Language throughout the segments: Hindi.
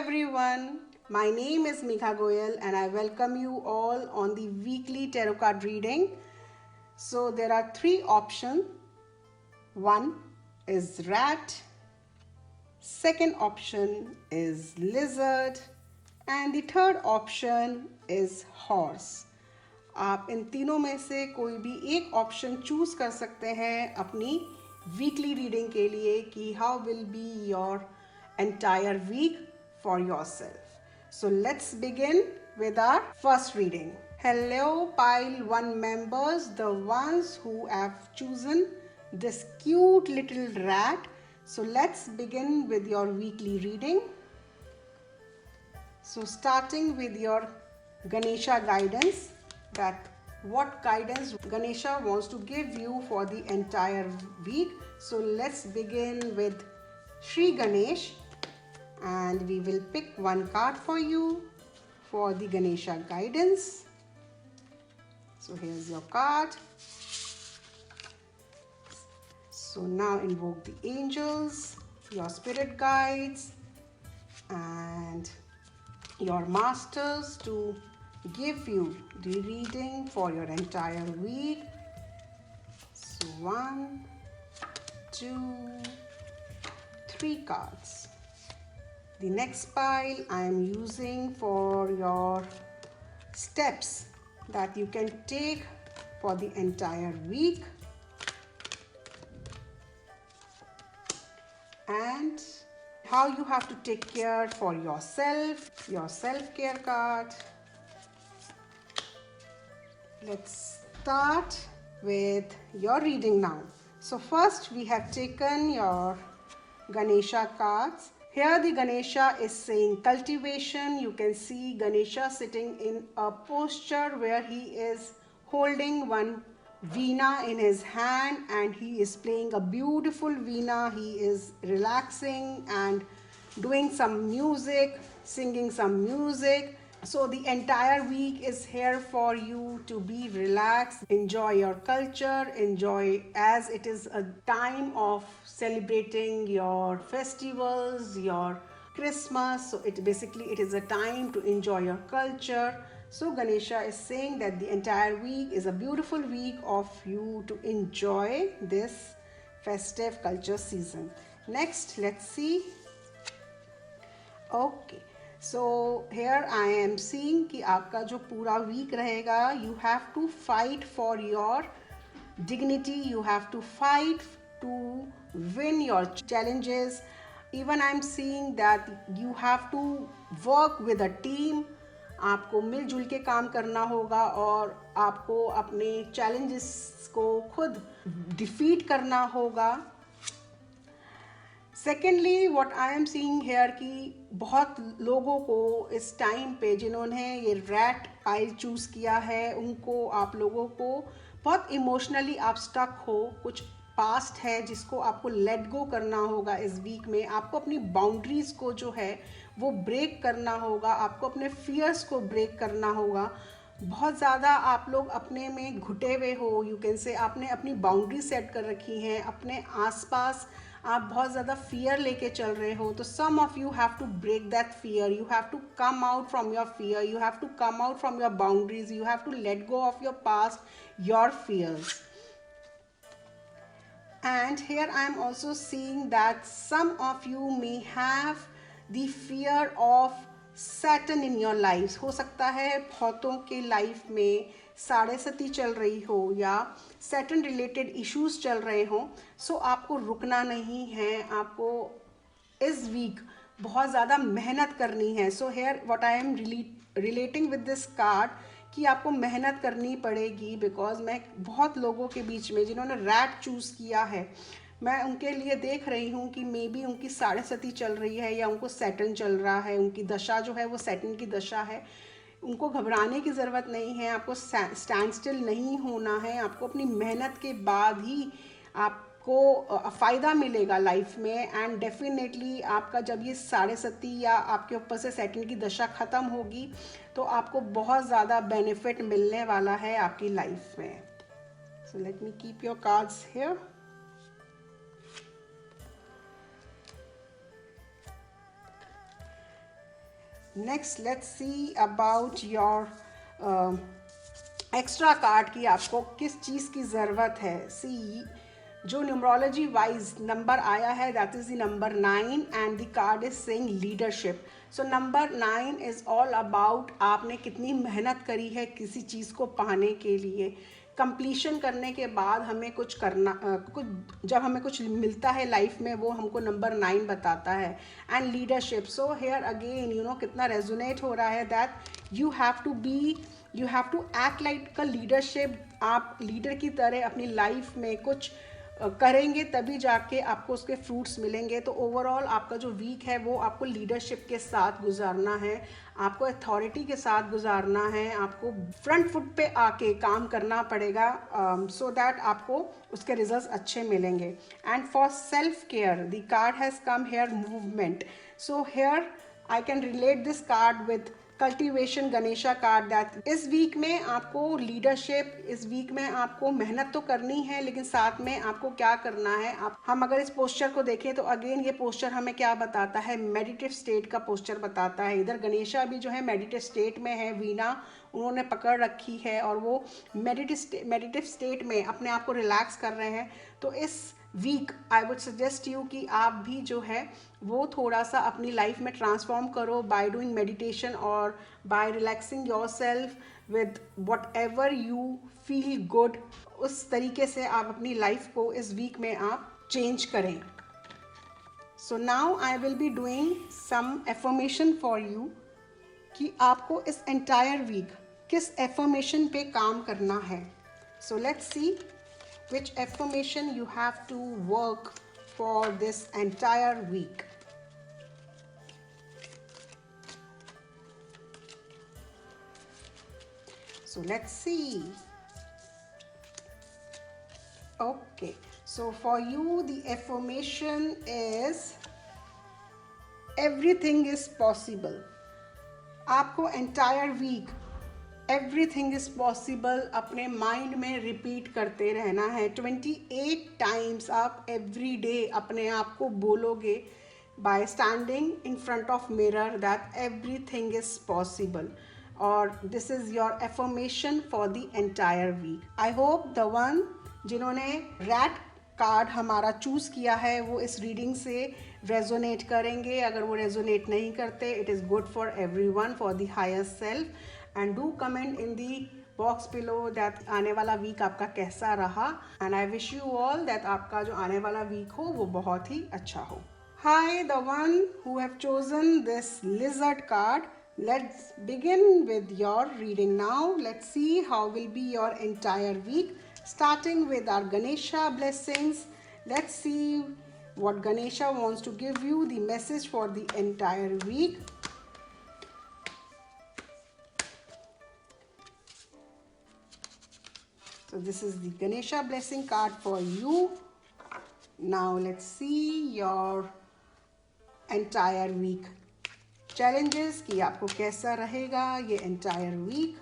everyone. My name is Megha Goyal and I welcome you all on the weekly tarot card reading. So there are three options. One is rat, second option is lizard and the third option is horse. आप इन तीनों में से कोई भी एक ऑप्शन चूज कर सकते हैं अपनी वीकली रीडिंग के लिए कि how will be your entire week for yourself. So let's begin with our first reading. Hello pile 1 members, the ones who have chosen this cute little rat. So let's begin with your weekly reading. So starting with your Ganesha guidance, that what guidance Ganesha wants to give you for the entire week. So let's begin with Sri Ganesh and we will pick one card for you for the Ganesha guidance. So here's your card. So now invoke the angels, your spirit guides and your masters to give you the reading for your entire week. So 1, 2, 3 cards. The next pile I am using for your steps that you can take for the entire week and how you have to take care for yourself, your self-care card. Let's start with your reading now. So first we have taken your Ganesha cards. Here the Ganesha is saying cultivation. You can see Ganesha sitting in a posture where he is holding one veena in his hand and he is playing a beautiful veena. He is relaxing and doing some music, singing some music. So the entire week is here for you to be relaxed, enjoy your culture, enjoy as it is a time of celebrating your festivals, your Christmas. So it is a time to enjoy your culture. So Ganesha is saying that the entire week is a beautiful week of you to enjoy this festive culture season. Next, let's see. Okay. So here I am seeing कि आपका जो पूरा वीक रहेगा, you have to fight for your dignity, you have to fight to win your challenges. Even I am seeing that you have to work with a team. आपको मिलजुल के काम करना होगा और आपको अपने challenges को खुद defeat करना होगा. Secondly what I am seeing here कि बहुत लोगों को इस टाइम पे जिन्होंने ये रैट पाइल चूज़ किया है उनको आप लोगों को बहुत इमोशनली आप स्टक हो, कुछ पास्ट है जिसको आपको लेट गो करना होगा. इस वीक में आपको अपनी बाउंड्रीज को जो है वो ब्रेक करना होगा, आपको अपने फियर्स को ब्रेक करना होगा. बहुत ज़्यादा आप लोग अपने में घुटे हुए हो, यू कैन से आपने अपनी बाउंड्री सेट कर रखी हैं, अपने आसपास आप बहुत ज़्यादा फियर लेके चल रहे हो. तो some of you have to break that fear, you have to come out from your fear, you have to come out from your boundaries, you have to let go of your past, your fears. And here I am also seeing that some of you may have the fear of Saturn in your lives. हो सकता है बहुतों के लाइफ में साढ़े सती चल रही हो या Saturn रिलेटेड इश्यूज चल रहे हो. सो आपको रुकना नहीं है, आपको इस वीक बहुत ज़्यादा मेहनत करनी है. So here what I M relating with this card कि आपको मेहनत करनी पड़ेगी. बिकॉज मैं बहुत लोगों के बीच में जिन्होंने रैट चूज़ किया है, मैं उनके लिए देख रही हूँ कि मे बी उनकी साढ़े सती चल रही है या उनको सैटर्न चल रहा है, उनकी दशा जो है वो सैटर्न की दशा है. उनको घबराने की ज़रूरत नहीं है, आपको स्टैंड स्टिल नहीं होना है. आपको अपनी मेहनत के बाद ही आपको फ़ायदा मिलेगा लाइफ में. एंड डेफिनेटली आपका जब ये साढ़े सती या आपके ऊपर से सैटर्न की दशा ख़त्म होगी तो आपको बहुत ज़्यादा बेनिफिट मिलने वाला है आपकी लाइफ में. So let me keep your cards here. Next let's see about your extra card की आपको किस चीज़ की ज़रूरत है. सी, जो न्यूमरोलॉजी वाइज नंबर आया है that is the number 9 and the card is saying leadership. So number 9 is all about आपने कितनी मेहनत करी है किसी चीज़ को पाने के लिए. कंप्लीशन करने के बाद हमें कुछ करना कुछ जब हमें कुछ मिलता है लाइफ में वो हमको नंबर 9 बताता है. And leadership, so here again you know कितना रेजोनेट हो रहा है that you have to act like a leadership. आप लीडर की तरह अपनी लाइफ में कुछ करेंगे तभी जाके आपको उसके फ्रूट्स मिलेंगे. तो ओवरऑल आपका जो वीक है वो आपको लीडरशिप के साथ गुजारना है, आपको अथॉरिटी के साथ गुजारना है, आपको फ्रंट फुट पे आके काम करना पड़ेगा सो दैट आपको उसके रिजल्ट्स अच्छे मिलेंगे. And for self care the card has come here movement. So here I can relate this card with cultivation Ganesha card. That इस वीक में आपको लीडरशिप, इस वीक में आपको मेहनत तो करनी है लेकिन साथ में आपको क्या करना है. हम अगर इस पोस्चर को देखें तो अगेन ये पोस्चर हमें क्या बताता है, मेडिटेटिव स्टेट का पोस्चर बताता है. इधर गणेशा भी जो है मेडिटेटिव स्टेट में है, वीणा उन्होंने पकड़ रखी है और वो मेडिटेटिव स्टेट में अपने आप को रिलैक्स कर रहे हैं. तो इस week I would suggest you कि आप भी जो है वो थोड़ा सा अपनी लाइफ में ट्रांसफॉर्म करो बाय डूइंग मेडिटेशन और by relaxing yourself with whatever you feel good. उस तरीके से आप अपनी लाइफ को इस वीक में आप चेंज करें. So now I will be doing some affirmation for you कि आपको इस एंटायर वीक किस एफर्मेशन पे काम करना है. So let's see which affirmation you have to work for this entire week. So let's see. Okay, so for you the affirmation is everything is possible. आपको entire week everything is possible अपने माइंड में रिपीट करते रहना है. 28 टाइम्स आप एवरी डे अपने आप को बोलोगे by standing in front of mirror that everything is possible. और this is your affirmation for the entire week. I hope the one जिन्होंने रैट कार्ड हमारा चूज़ किया है वो इस रीडिंग से रेजोनेट करेंगे. अगर वो रेजोनेट नहीं करते, it is good for everyone for the higher self. And do comment in the box below that आने वाला वीक आपका कैसा रहा. And I wish you all that आपका जो आने वाला वीक हो वो बहुत ही अच्छा हो. Hi the one who have chosen this lizard card. Let's begin with your reading now. Let's see how will be your entire week starting with our Ganesha blessings. Let's see what Ganesha wants to give you the message for the entire week. So this is the Ganesha blessing card for you. Now let's see your entire week challenges कि आपको कैसा रहेगा ये entire week.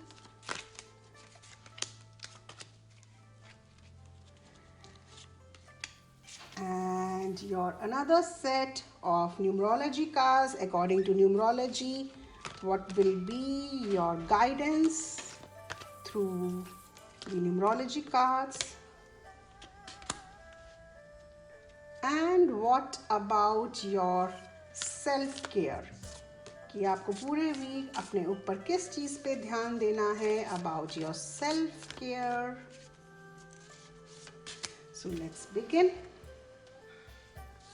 And your another set of numerology cards. According to numerology, what will be your guidance through the numerology cards? And what about your self-care? कि आपको पूरे वीक अपने ऊपर किस चीज़ पे ध्यान देना है. About your self-care. So let's begin.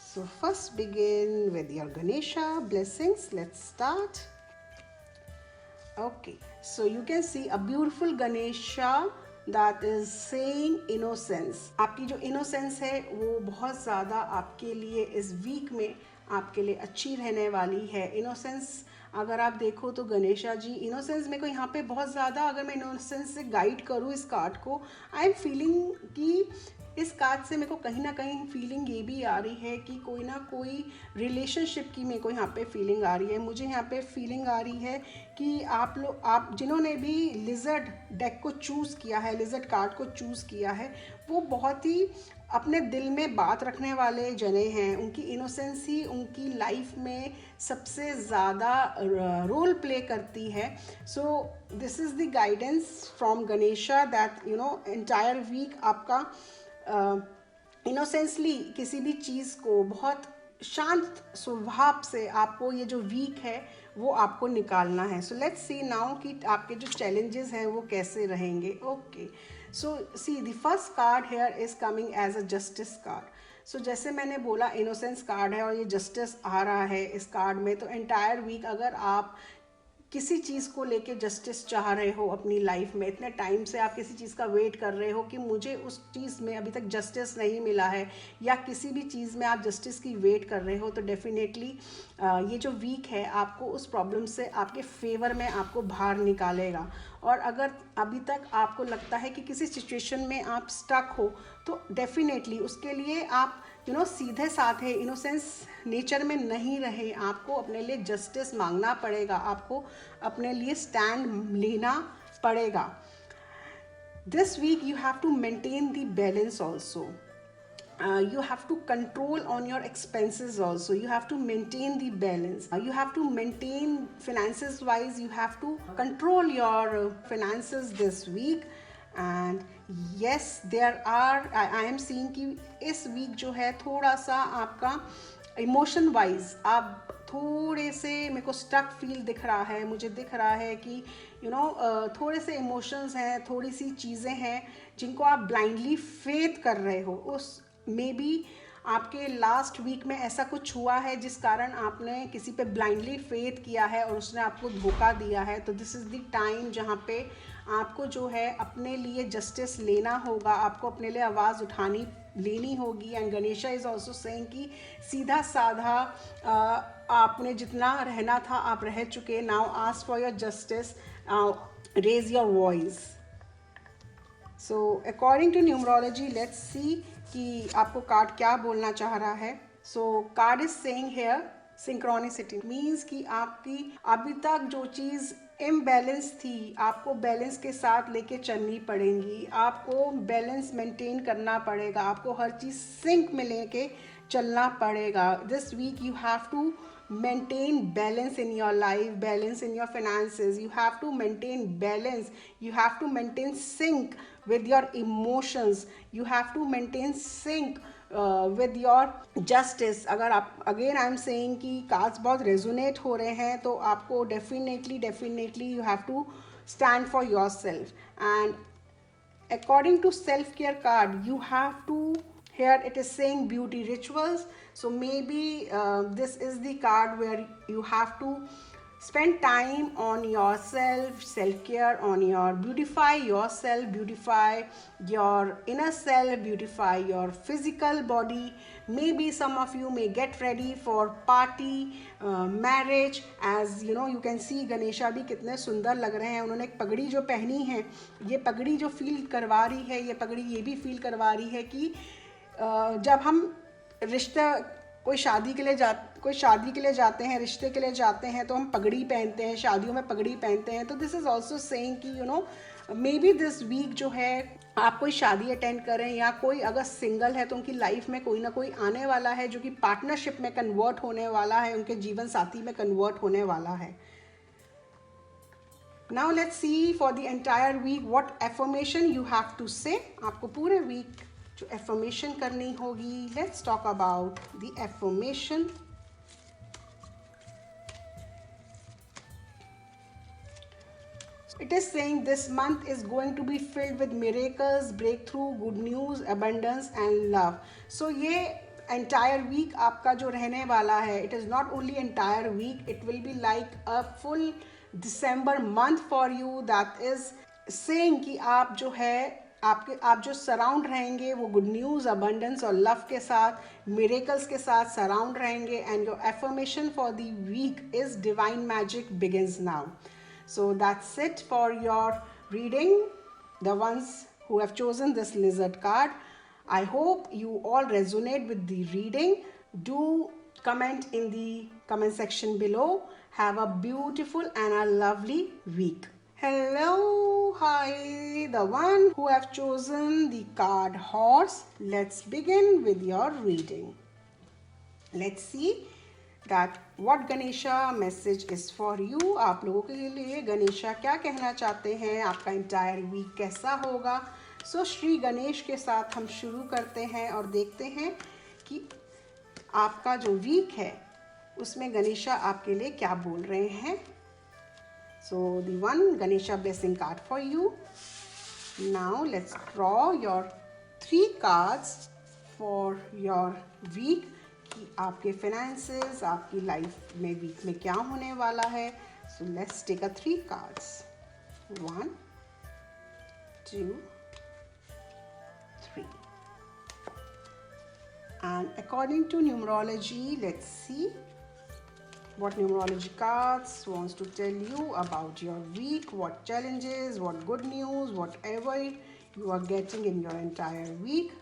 So first begin with your Ganesha blessings. Let's start. Okay, so you can see a beautiful Ganesha that is saying innocence. आपकी जो innocence है वो बहुत ज़्यादा आपके लिए इस वीक में आपके लिए अच्छी रहने वाली है. innocence अगर आप देखो तो गणेशा जी इनोसेंस मेरे को यहाँ पे बहुत ज़्यादा, अगर मैं इनोसेंस से गाइड करूँ इस कार्ड को, आई एम फीलिंग कि इस कार्ड से मेरे को कहीं ना कहीं फीलिंग ये भी आ रही है कि कोई ना कोई रिलेशनशिप की मेरे को यहाँ पे फीलिंग आ रही है. मुझे यहाँ पे फीलिंग आ रही है कि आप जिन्होंने भी लिजर्ड डेक को चूज़ किया है, लिजर्ड कार्ड को चूज़ किया है, वो बहुत ही अपने दिल में बात रखने वाले जने हैं, उनकी इनोसेंस ही उनकी लाइफ में सबसे ज़्यादा रोल प्ले करती है. So this is the guidance from Ganesha that entire week आपका इनोसेंसली किसी भी चीज़ को बहुत शांत स्वभाव से आपको ये जो वीक है वो आपको निकालना है. सो लेट्स सी नाउ कि आपके जो चैलेंजेस हैं वो कैसे रहेंगे. Okay, so see the first card here is coming as a justice card. So जैसे मैंने बोला इनोसेंस कार्ड है और ये जस्टिस आ रहा है इस कार्ड में. तो एंटायर वीक अगर आप किसी चीज़ को लेके जस्टिस चाह रहे हो अपनी लाइफ में, इतने टाइम से आप किसी चीज़ का वेट कर रहे हो कि मुझे उस चीज़ में अभी तक जस्टिस नहीं मिला है, या किसी भी चीज़ में आप जस्टिस की वेट कर रहे हो, तो डेफिनेटली ये जो वीक है आपको उस प्रॉब्लम से आपके फेवर में आपको बाहर निकालेगा. और अगर अभी तक आपको लगता है कि किसी सिचुएशन में आप स्टक हो, तो डेफिनेटली उसके लिए आप सीधे साधे इनोसेंस नेचर में नहीं रहे. आपको अपने लिए जस्टिस मांगना पड़ेगा, आपको अपने लिए स्टैंड लेना पड़ेगा. This week you have to maintain the balance also. You have to control on your expenses also. You have to maintain the balance. You have to maintain finances wise. You have to control your finances this week. And yes, there are I am seeing कि इस week जो है थोड़ा सा आपका इमोशन वाइज आप थोड़े से, मेरे को स्टक फील दिख रहा है. मुझे दिख रहा है कि थोड़े से इमोशंस हैं, थोड़ी सी चीज़ें हैं जिनको आप ब्लाइंडली फेथ कर रहे हो. उस मे बी आपके लास्ट वीक में ऐसा कुछ हुआ है जिस कारण आपने किसी पे ब्लाइंडली फेथ किया है और उसने आपको धोखा दिया है. तो दिस इज़ द टाइम जहाँ पे आपको जो है अपने लिए जस्टिस लेना होगा, आपको अपने लिए आवाज़ उठानी लेनी होगी. And Ganesha is also saying कि सीधा साधा आपने जितना रहना था आप रह चुके. Now ask for your justice, raise your voice. So according to numerology let's see कि आपको कार्ड क्या बोलना चाह रहा है. So card is saying here synchronicity means कि आपकी अभी तक जो चीज़ इम्बैलेंस थी आपको बैलेंस के साथ लेके चलनी पड़ेगी. आपको बैलेंस मेंटेन करना पड़ेगा, आपको हर चीज़ सिंक में लेके चलना पड़ेगा. This week you have to maintain balance in your life, balance in your finances. You have to maintain balance, you have to maintain sync with your emotions, you have to maintain sync with your justice. अगर आप again I am saying कि cards बहुत resonate हो रहे हैं तो आपको definitely you have to stand for yourself. And according to self care card you have to, here it is saying beauty rituals. So maybe this is the card where you have to spend time on yourself, self care, on your beautify yourself, beautify your inner self, beautify your physical body. Maybe some of you may get ready for party, marriage. As you can see Ganesha भी कितने सुंदर लग रहे हैं. उन्होंने एक पगड़ी जो पहनी है, ये पगड़ी जो फील करवा रही है, ये पगड़ी ये भी फील करवा रही है कि जब हम रिश्ता कोई शादी के लिए जाते हैं, रिश्ते के लिए जाते हैं, तो हम पगड़ी पहनते हैं, शादियों में पगड़ी पहनते हैं. तो दिस इज़ ऑल्सो सेइंग कि मे बी दिस वीक जो है आप कोई शादी अटेंड करें, या कोई अगर सिंगल है तो उनकी लाइफ में कोई ना कोई आने वाला है जो कि पार्टनरशिप में कन्वर्ट होने वाला है, उनके जीवन साथी में कन्वर्ट होने वाला है. Now let's see for the entire week what affirmation you have to say. आपको पूरे वीक जो एफर्मेशन करनी होगी. Let's talk about the affirmation. It is saying this month is going to be filled with miracles, breakthrough, good news, abundance and love. So ये entire week आपका जो रहने वाला है, it is not only entire week, it will be like a full December month for you. That is saying कि आप जो है आप जो सराउंड रहेंगे वो गुड न्यूज़, अबंडेंस और लव के साथ, मिरेकल्स के साथ सराउंड रहेंगे. And your affirmation for the week is divine magic begins now. So that's it for your reading, the ones who have chosen this lizard card. I hope you all resonate with the reading. Do comment in the comment section below. Have a beautiful and a lovely week. Hello, hi, the one who have chosen the card horse. Let's begin with your reading. Let's see that what Ganesha message is for you. आप लोगों के लिए गणेशा क्या कहना चाहते हैं, आपका इंटायर वीक कैसा होगा. सो श्री गणेश के साथ हम शुरू करते हैं और देखते हैं कि आपका जो वीक है उसमें गणेशा आपके लिए क्या बोल रहे हैं. So the one Ganesha blessing card for you. Now let's draw your 3 cards for your week. कि आपके finances, आपकी life में week में क्या होने वाला है. So let's take a 3 cards. 1, 2, 3. And according to numerology, let's see what numerology cards wants to tell you about your week, what challenges, what good news, whatever you are getting in your entire week.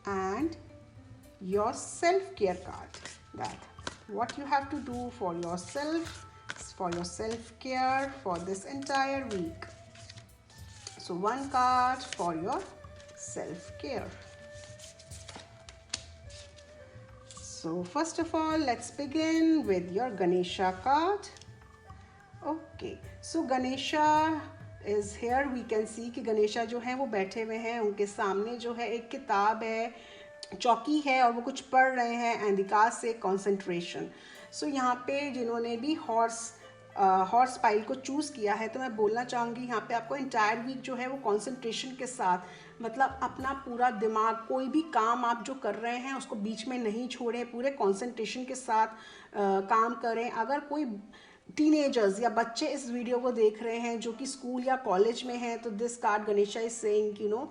And your self-care card, that what you have to do for yourself, for your self-care for this entire week. So one card for your self-care. So first of all, let's begin with your Ganesha card. Okay, so Ganesha is here. We can see कि गणेशा जो है वो बैठे हुए हैं, उनके सामने जो है एक किताब है, चौकी है और वो कुछ पढ़ रहे हैं. एंड द कार्ड से कंसंट्रेशन. सो यहाँ पे जिन्होंने भी हॉर्स पाइल को चूज़ किया है, तो मैं बोलना चाहूँगी यहाँ पे आपको इंटायर वीक जो है वो कंसंट्रेशन के साथ, मतलब अपना पूरा दिमाग, कोई भी काम आप जो कर रहे हैं उसको बीच में नहीं छोड़ें, पूरे कंसंट्रेशन के साथ काम करें. अगर कोई टीनेजर्स या बच्चे इस वीडियो को देख रहे हैं जो कि स्कूल या कॉलेज में हैं, तो this card Ganesha is saying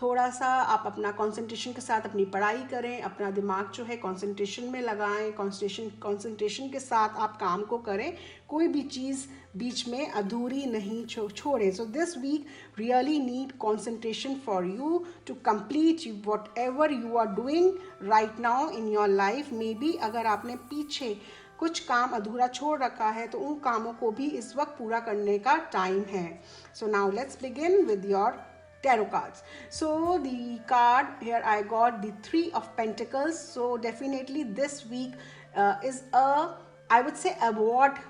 थोड़ा सा आप अपना कंसंट्रेशन के साथ अपनी पढ़ाई करें, अपना दिमाग जो है कंसंट्रेशन में लगाएं, कंसंट्रेशन के साथ आप काम को करें, कोई भी चीज़ बीच में अधूरी नहीं छोड़ें. So this week really need concentration for you to complete whatever you are doing right now in your life. Maybe अगर आपने पीछे कुछ काम अधूरा छोड़ रखा है तो उन कामों को भी इस वक्त पूरा करने का टाइम है. सो now let's begin with your tarot cards. So the card here I got the 3 of Pentacles. So definitely this week is I would say award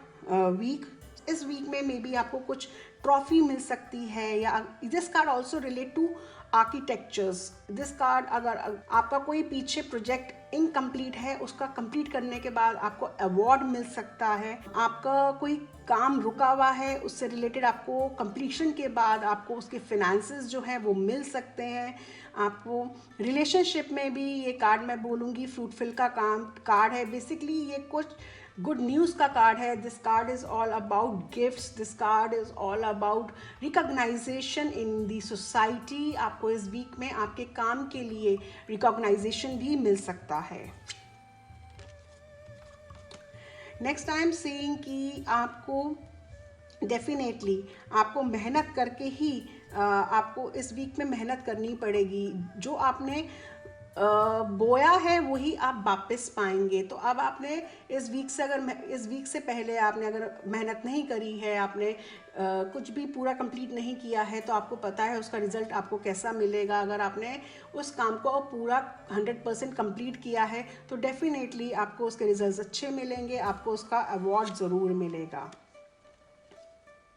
week. इस वीक में मे बी आपको कुछ ट्रॉफी मिल सकती है, या this card also relate to architectures. This card, अगर आपका कोई पीछे प्रोजेक्ट इनकम्प्लीट है, उसका कंप्लीट करने के बाद आपको अवार्ड मिल सकता है. आपका कोई काम रुका हुआ है, उससे रिलेटेड आपको कंप्लीशन के बाद आपको उसके फिनेंसेस जो हैं वो मिल सकते हैं. आपको रिलेशनशिप में भी ये कार्ड मैं बोलूँगी फ्रूटफुल का कार्ड है. बेसिकली ये कुछ गुड न्यूज़ का कार्ड है. This card is all about gifts. This card is all about recognization in the society. आपको इस वीक में आपके काम के लिए रिकॉग्नाइजेशन भी मिल सकता है. नेक्स्ट आई एम सीइंग कि आपको डेफिनेटली आपको मेहनत करके ही आपको इस वीक में मेहनत करनी पड़ेगी. जो आपने बोया है वही आप वापस पाएंगे. तो अब आपने इस वीक से पहले आपने अगर मेहनत नहीं करी है, आपने कुछ भी पूरा कंप्लीट नहीं किया है, तो आपको पता है उसका रिज़ल्ट आपको कैसा मिलेगा. अगर आपने उस काम को पूरा 100% कंप्लीट किया है तो डेफिनेटली आपको उसके रिजल्ट्स अच्छे मिलेंगे, आपको उसका अवार्ड ज़रूर मिलेगा.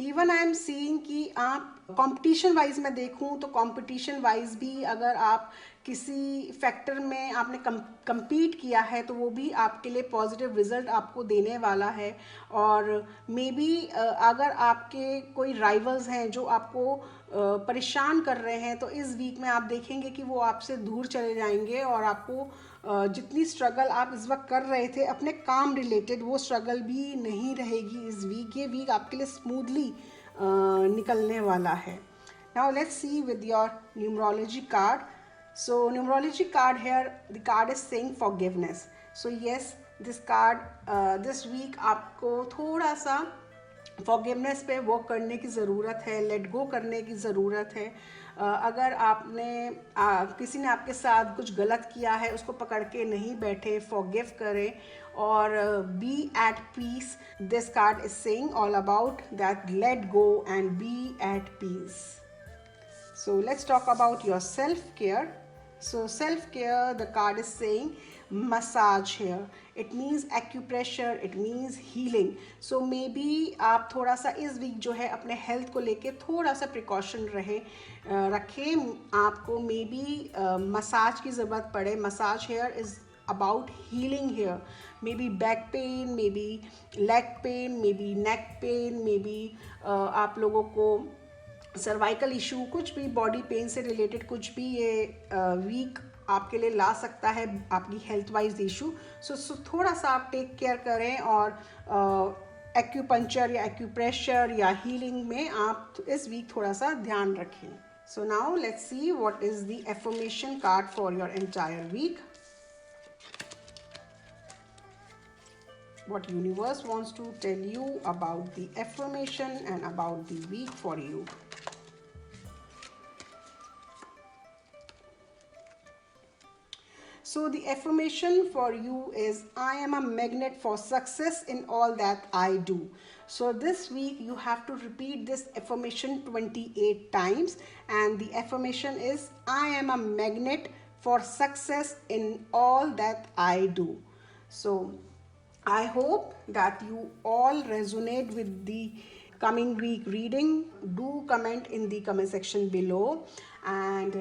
इवन आई एम सीइंग कि आप कंपटीशन वाइज में देखूं तो कंपटीशन वाइज भी अगर आप किसी फैक्टर में आपने compete किया है तो वो भी आपके लिए पॉजिटिव रिजल्ट आपको देने वाला है. और मे बी अगर आपके कोई राइवल्स हैं जो आपको परेशान कर रहे हैं, तो इस वीक में आप देखेंगे कि वो आपसे दूर चले जाएंगे और आपको जितनी स्ट्रगल आप इस वक्त कर रहे थे अपने काम रिलेटेड, वो स्ट्रगल भी नहीं रहेगी इस वीक. ये वीक आपके लिए स्मूथली निकलने वाला है. Now let's C with your numerology card. So numerology card here, the card is saying forgiveness. So yes, this card this week आपको थोड़ा सा forgiveness पे वर्क करने की ज़रूरत है, let go करने की ज़रूरत है. अगर किसी ने आपके साथ कुछ गलत किया है, उसको पकड़ के नहीं बैठे, फॉरगिव करें और be at peace. This card is saying all about that let go and be at peace. So let's talk about your self-care. So self-care, the card is saying massage here. It means acupressure, it means healing. So maybe आप थोड़ा सा इस वीक जो है अपने हेल्थ को लेके थोड़ा सा प्रिकॉशन रखें. आपको मे बी मसाज की ज़रूरत पड़े. Massage here is about healing here. Maybe back pain, maybe leg pain, maybe neck pain, maybe आप लोगों को सर्वाइकल इशू, कुछ भी बॉडी पेन से रिलेटेड कुछ भी ये वीक आपके लिए ला सकता है, आपकी हेल्थ वाइज इशू. सो थोड़ा सा आप टेक केयर करें और एक्यूपंक्चर या एक्यूप्रेशर या हीलिंग में आप इस वीक थोड़ा सा ध्यान रखें. So now let's see what is the affirmation card for your entire week. What universe wants to tell you about the affirmation and about the week for you. So the affirmation for you is I am a magnet for success in all that I do. So this week you have to repeat this affirmation 28 times, and the affirmation is I am a magnet for success in all that I do. So I hope that you all resonate with the coming week reading. Do comment in the comment section below, and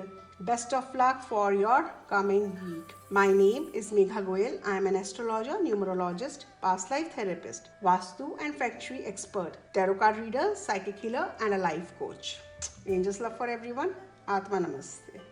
best of luck for your coming week. My name is Megha Goyal. I am an astrologer, numerologist, past life therapist, Vastu and Feng Shui expert, tarot card reader, psychic healer and a life coach. Angels love for everyone. Atma Namaste.